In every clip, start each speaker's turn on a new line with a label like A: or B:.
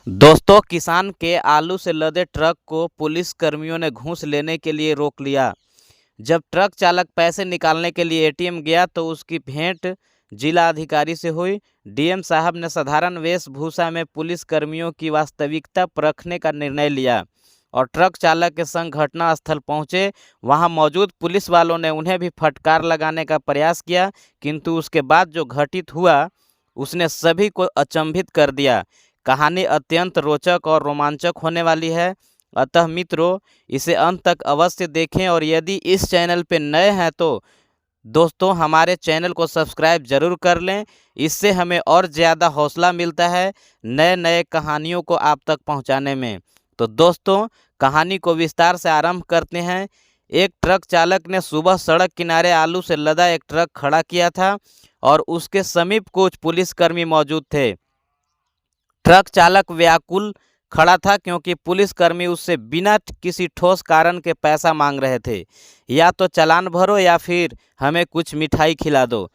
A: दोस्तों, किसान के आलू से लदे ट्रक को पुलिस कर्मियों ने घूस लेने के लिए रोक लिया। जब ट्रक चालक पैसे निकालने के लिए एटीएम गया तो उसकी भेंट जिला अधिकारी से हुई। डीएम साहब ने साधारण वेशभूषा में पुलिस कर्मियों की वास्तविकता परखने का निर्णय लिया और ट्रक चालक के संग घटनास्थल पहुंचे। वहां मौजूद पुलिस वालों ने उन्हें भी फटकार लगाने का प्रयास किया, किंतु उसके बाद जो घटित हुआ उसने सभी को अचंभित कर दिया। कहानी अत्यंत रोचक और रोमांचक होने वाली है, अतः मित्रों इसे अंत तक अवश्य देखें। और यदि इस चैनल पे नए हैं तो दोस्तों हमारे चैनल को सब्सक्राइब जरूर कर लें। इससे हमें और ज़्यादा हौसला मिलता है नए नए कहानियों को आप तक पहुंचाने में। तो दोस्तों कहानी को विस्तार से आरंभ करते हैं। एक ट्रक चालक ने सुबह सड़क किनारे आलू से लदा एक ट्रक खड़ा किया था और उसके समीप कुछ पुलिसकर्मी मौजूद थे। ट्रक चालक व्याकुल खड़ा था क्योंकि पुलिसकर्मी उससे बिना किसी ठोस कारण के पैसा मांग रहे थे। या तो चालान भरो या फिर हमें कुछ मिठाई खिला दो।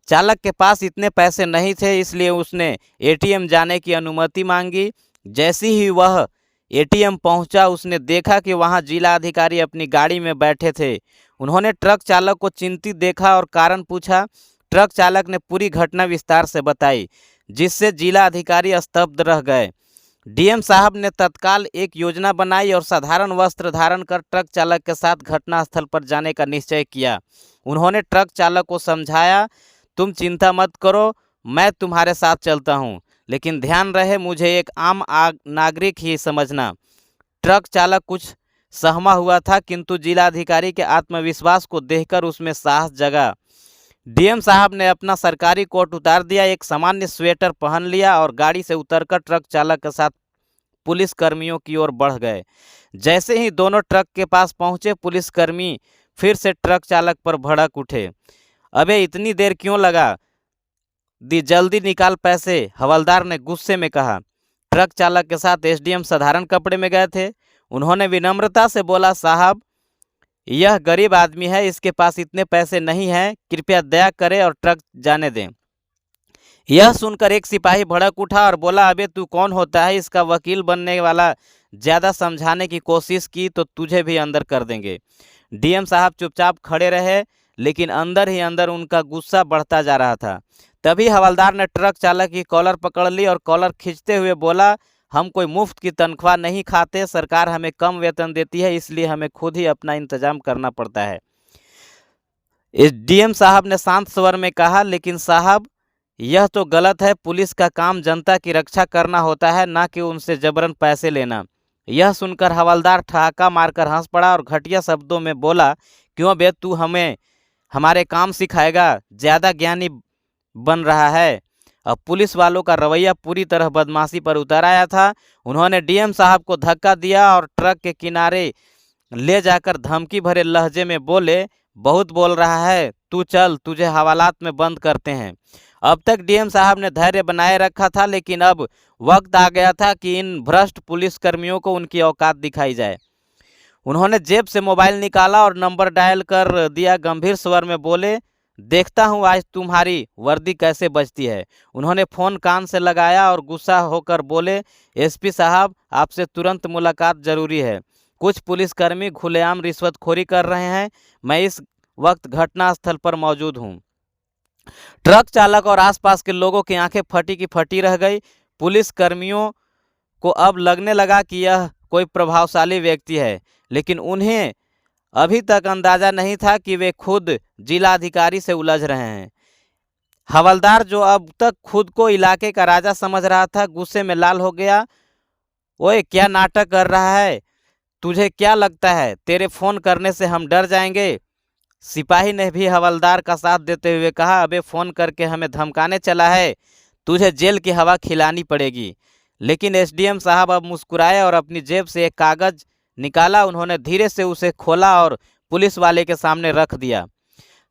A: चालक के पास इतने पैसे नहीं थे, इसलिए उसने एटीएम जाने की अनुमति मांगी। जैसे ही वह एटीएम पहुंचा उसने देखा कि वहां जिला अधिकारी अपनी गाड़ी में बैठे थे। उन्होंने ट्रक चालक को चिंतित देखा और कारण पूछा। ट्रक चालक ने पूरी घटना विस्तार से बताई, जिससे जिला अधिकारी स्तब्ध रह गए। डीएम साहब ने तत्काल एक योजना बनाई और साधारण वस्त्र धारण कर ट्रक चालक के साथ घटनास्थल पर जाने का निश्चय किया। उन्होंने ट्रक चालक को समझाया, तुम चिंता मत करो, मैं तुम्हारे साथ चलता हूँ, लेकिन ध्यान रहे मुझे एक आम नागरिक ही समझना। ट्रक चालक कुछ सहमा हुआ था, किंतु जिलाधिकारी के आत्मविश्वास को देखकर उसमें साहस जगा। डीएम साहब ने अपना सरकारी कोट उतार दिया, एक सामान्य स्वेटर पहन लिया और गाड़ी से उतरकर ट्रक चालक के साथ पुलिस कर्मियों की ओर बढ़ गए। जैसे ही दोनों ट्रक के पास पहुंचे पुलिसकर्मी फिर से ट्रक चालक पर भड़क उठे। अबे इतनी देर क्यों लगा, जल्दी निकाल पैसे, हवलदार ने गुस्से में कहा। ट्रक चालक के साथ एसडीएम साधारण कपड़े में गए थे। उन्होंने विनम्रता से बोला, साहब यह गरीब आदमी है, इसके पास इतने पैसे नहीं हैं, कृपया दया करें और ट्रक जाने दें। यह सुनकर एक सिपाही भड़क उठा और बोला, अबे तू कौन होता है इसका वकील बनने वाला? ज़्यादा समझाने की कोशिश की तो तुझे भी अंदर कर देंगे। डीएम साहब चुपचाप खड़े रहे, लेकिन अंदर ही अंदर उनका गुस्सा बढ़ता जा रहा था। तभी हवलदार ने ट्रक चालक की कॉलर पकड़ ली और कॉलर खींचते हुए बोला, हम कोई मुफ्त की तनख्वाह नहीं खाते, सरकार हमें कम वेतन देती है, इसलिए हमें खुद ही अपना इंतजाम करना पड़ता है। इस डीएम साहब ने शांत स्वर में कहा, लेकिन साहब यह तो गलत है, पुलिस का काम जनता की रक्षा करना होता है, ना कि उनसे जबरन पैसे लेना। यह सुनकर हवलदार ठहाका मारकर हंस पड़ा और घटिया शब्दों में बोला, क्यों बे तू हमें हमारे काम सिखाएगा? ज़्यादा ज्ञानी बन रहा है। अब पुलिस वालों का रवैया पूरी तरह बदमाशी पर उतर आया था। उन्होंने डीएम साहब को धक्का दिया और ट्रक के किनारे ले जाकर धमकी भरे लहजे में बोले, बहुत बोल रहा है, तू चल, तुझे हवालात में बंद करते हैं। अब तक डीएम साहब ने धैर्य बनाए रखा था, लेकिन अब वक्त आ गया था कि इन भ्रष्ट पुलिसकर्मियों को उनकी औकात दिखाई जाए। उन्होंने जेब से मोबाइल निकाला और नंबर डायल कर दिया। गंभीर स्वर में बोले, देखता हूँ आज तुम्हारी वर्दी कैसे बजती है। उन्होंने फ़ोन कान से लगाया और गुस्सा होकर बोले, एसपी साहब आपसे तुरंत मुलाकात जरूरी है। कुछ पुलिसकर्मी खुलेआम रिश्वतखोरी कर रहे हैं, मैं इस वक्त घटनास्थल पर मौजूद हूँ। ट्रक चालक और आसपास के लोगों की आंखें फटी की फटी रह गई। पुलिस कर्मियों को अब लगने लगा कि यह कोई प्रभावशाली व्यक्ति है, लेकिन उन्हें अभी तक अंदाजा नहीं था कि वे खुद जिलाधिकारी से उलझ रहे हैं। हवलदार जो अब तक खुद को इलाके का राजा समझ रहा था, गुस्से में लाल हो गया। ओए क्या नाटक कर रहा है? तुझे क्या लगता है तेरे फोन करने से हम डर जाएंगे? सिपाही ने भी हवलदार का साथ देते हुए कहा, अबे फ़ोन करके हमें धमकाने चला है, तुझे जेल की हवा खिलानी पड़ेगी। लेकिन एसडीएम साहब अब मुस्कुराए और अपनी जेब से एक कागज़ निकाला। उन्होंने धीरे से उसे खोला और पुलिस वाले के सामने रख दिया।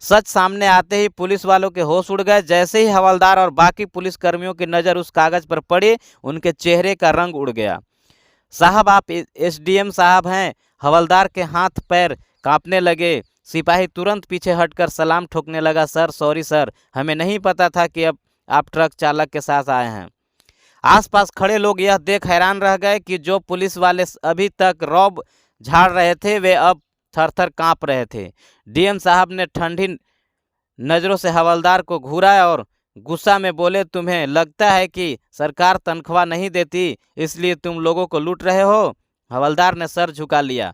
A: सच सामने आते ही पुलिस वालों के होश उड़ गए। जैसे ही हवलदार और बाकी पुलिसकर्मियों की नज़र उस कागज़ पर पड़ी, उनके चेहरे का रंग उड़ गया। साहब आप एसडीएम साहब हैं? हवलदार के हाथ पैर कांपने लगे। सिपाही तुरंत पीछे हटकर सलाम ठोकने लगा, सर सॉरी सर, हमें नहीं पता था कि अब आप ट्रक चालक के साथ आए हैं। आसपास खड़े लोग यह देख हैरान रह गए कि जो पुलिस वाले अभी तक रौब झाड़ रहे थे वे अब थर थर काँप रहे थे। डीएम साहब ने ठंडी नज़रों से हवलदार को घूरा और गुस्सा में बोले, तुम्हें लगता है कि सरकार तनख्वाह नहीं देती इसलिए तुम लोगों को लूट रहे हो? हवलदार ने सर झुका लिया,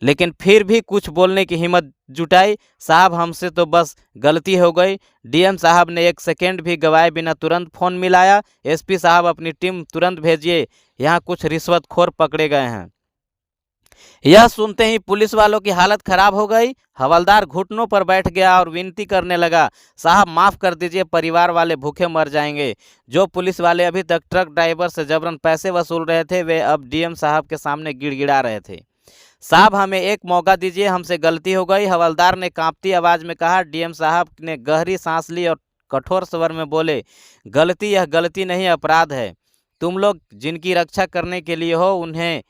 A: लेकिन फिर भी कुछ बोलने की हिम्मत जुटाई। साहब, हमसे तो बस गलती हो गई। डीएम साहब ने एक सेकेंड भी गवाए बिना तुरंत फ़ोन मिलाया। एसपी साहब, अपनी टीम तुरंत भेजिए, यहाँ कुछ रिश्वतखोर पकड़े गए हैं। यह सुनते ही पुलिस वालों की हालत खराब हो गई। हवलदार घुटनों पर बैठ गया और विनती करने लगा, साहब माफ़ कर दीजिए, परिवार वाले भूखे मर जाएंगे। जो पुलिस वाले अभी तक ट्रक ड्राइवर से जबरन पैसे वसूल रहे थे वे अब डीएम साहब के सामने गिड़गिड़ा रहे थे। साहब, हमें एक मौका दीजिए, हमसे गलती हो गई, हवलदार ने कांपती आवाज़ में कहा। डीएम साहब ने गहरी सांस ली और कठोर स्वर में बोले, गलती यह गलती नहीं, अपराध है। तुम लोग जिनकी रक्षा करने के लिए हो उन्हें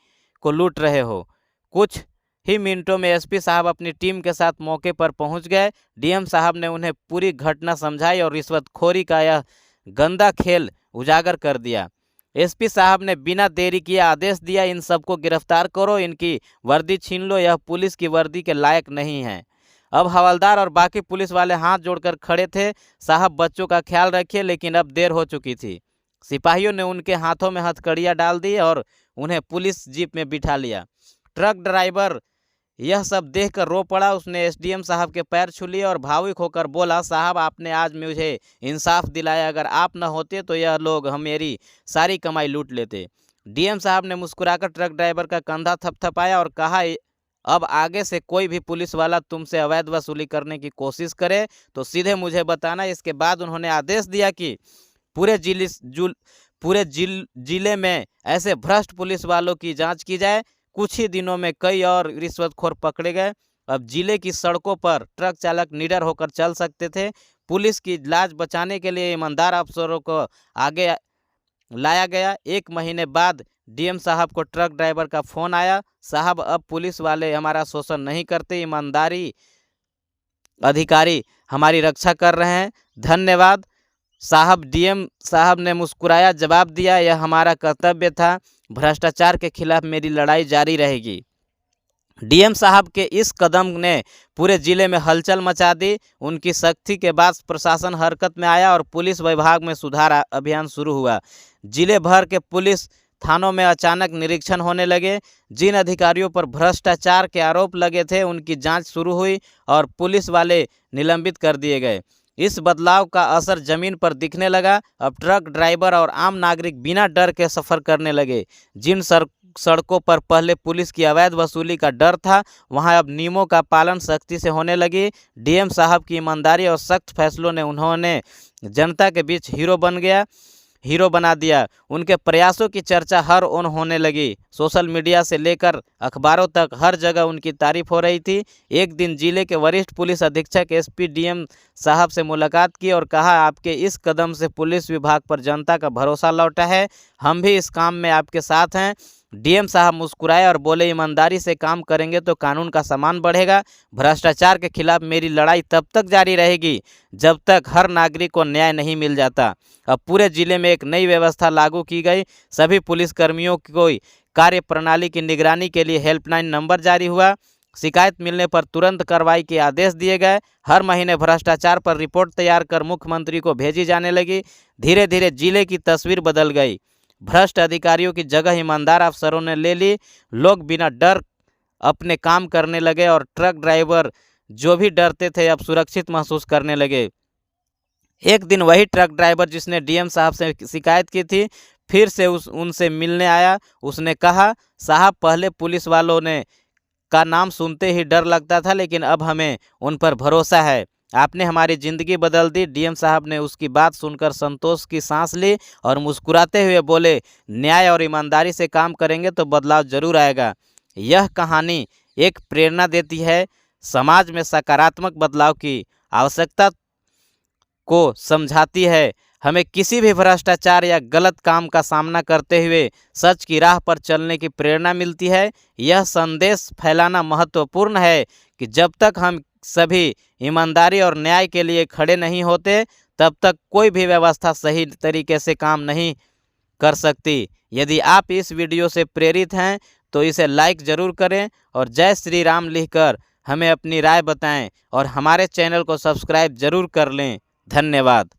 A: को लूट रहे हो। कुछ ही मिनटों में एसपी साहब अपनी टीम के साथ मौके पर पहुंच गए। डीएम साहब ने उन्हें पूरी घटना समझाई और रिश्वतखोरी का यह गंदा खेल उजागर कर दिया। एसपी साहब ने बिना देरी किए आदेश दिया, इन सबको गिरफ्तार करो, इनकी वर्दी छीन लो, यह पुलिस की वर्दी के लायक नहीं है। अब हवलदार और बाकी पुलिस वाले हाथ जोड़कर खड़े थे। साहब, बच्चों का ख्याल रखिए, लेकिन अब देर हो चुकी थी। सिपाहियों ने उनके हाथों में हथकड़ियाँ डाल दी और उन्हें पुलिस जीप में बिठा लिया। ट्रक ड्राइवर यह सब देखकर रो पड़ा। उसने एसडीएम साहब के पैर छू लिए और भावुक होकर बोला, साहब आपने आज मुझे इंसाफ दिलाया, अगर आप न होते तो यह लोग मेरी सारी कमाई लूट लेते। डीएम साहब ने मुस्कुराकर ट्रक ड्राइवर का कंधा थपथपाया और कहा, अब आगे से कोई भी पुलिस वाला तुमसे अवैध वसूली करने की कोशिश करे तो सीधे मुझे बताना। इसके बाद उन्होंने आदेश दिया कि पूरे जिले में ऐसे भ्रष्ट पुलिस वालों की जांच की जाए। कुछ ही दिनों में कई और रिश्वतखोर पकड़े गए। अब जिले की सड़कों पर ट्रक चालक निडर होकर चल सकते थे। पुलिस की लाज बचाने के लिए ईमानदार अफसरों को आगे लाया गया। 1 महीने बाद डीएम साहब को ट्रक ड्राइवर का फ़ोन आया, साहब अब पुलिस वाले हमारा शोषण नहीं करते, ईमानदारी अधिकारी हमारी रक्षा कर रहे हैं, धन्यवाद साहब। डीएम साहब ने मुस्कुराया जवाब दिया, यह हमारा कर्तव्य था, भ्रष्टाचार के खिलाफ मेरी लड़ाई जारी रहेगी। डीएम साहब के इस कदम ने पूरे जिले में हलचल मचा दी। उनकी सख्ती के बाद प्रशासन हरकत में आया और पुलिस विभाग में सुधार अभियान शुरू हुआ। जिले भर के पुलिस थानों में अचानक निरीक्षण होने लगे। जिन अधिकारियों पर भ्रष्टाचार के आरोप लगे थे उनकी जांच शुरू हुई और पुलिस वाले निलंबित कर दिए गए। इस बदलाव का असर जमीन पर दिखने लगा। अब ट्रक ड्राइवर और आम नागरिक बिना डर के सफ़र करने लगे। जिन सड़कों पर पहले पुलिस की अवैध वसूली का डर था वहां अब नियमों का पालन सख्ती से होने लगी। डीएम साहब की ईमानदारी और सख्त फैसलों ने उन्होंने जनता के बीच हीरो बना दिया। उनके प्रयासों की चर्चा हर ओर होने लगी। सोशल मीडिया से लेकर अखबारों तक हर जगह उनकी तारीफ हो रही थी। एक दिन जिले के वरिष्ठ पुलिस अधीक्षक एसपी डीएम साहब से मुलाकात की और कहा, आपके इस कदम से पुलिस विभाग पर जनता का भरोसा लौटा है, हम भी इस काम में आपके साथ हैं। डीएम साहब मुस्कुराए और बोले, ईमानदारी से काम करेंगे तो कानून का सम्मान बढ़ेगा। भ्रष्टाचार के खिलाफ मेरी लड़ाई तब तक जारी रहेगी जब तक हर नागरिक को न्याय नहीं मिल जाता। अब पूरे जिले में एक नई व्यवस्था लागू की गई। सभी पुलिसकर्मियों को कार्य प्रणाली की निगरानी के लिए हेल्पलाइन नंबर जारी हुआ। शिकायत मिलने पर तुरंत कार्रवाई के आदेश दिए गए। हर महीने भ्रष्टाचार पर रिपोर्ट तैयार कर मुख्यमंत्री को भेजी जाने लगी। धीरे धीरे जिले की तस्वीर बदल गई। भ्रष्ट अधिकारियों की जगह ईमानदार अफसरों ने ले ली। लोग बिना डर अपने काम करने लगे और ट्रक ड्राइवर जो भी डरते थे अब सुरक्षित महसूस करने लगे। एक दिन वही ट्रक ड्राइवर जिसने डीएम साहब से शिकायत की थी फिर से उनसे मिलने आया। उसने कहा, साहब पहले पुलिस वालों ने का नाम सुनते ही डर लगता था, लेकिन अब हमें उन पर भरोसा है। आपने हमारी ज़िंदगी बदल दी। डीएम साहब ने उसकी बात सुनकर संतोष की सांस ली और मुस्कुराते हुए बोले, न्याय और ईमानदारी से काम करेंगे तो बदलाव जरूर आएगा। यह कहानी एक प्रेरणा देती है, समाज में सकारात्मक बदलाव की आवश्यकता को समझाती है। हमें किसी भी भ्रष्टाचार या गलत काम का सामना करते हुए सच की राह पर चलने की प्रेरणा मिलती है। यह संदेश फैलाना महत्वपूर्ण है कि जब तक हम सभी ईमानदारी और न्याय के लिए खड़े नहीं होते तब तक कोई भी व्यवस्था सही तरीके से काम नहीं कर सकती। यदि आप इस वीडियो से प्रेरित हैं तो इसे लाइक ज़रूर करें और जय श्री राम लिखकर हमें अपनी राय बताएं और हमारे चैनल को सब्सक्राइब ज़रूर कर लें। धन्यवाद।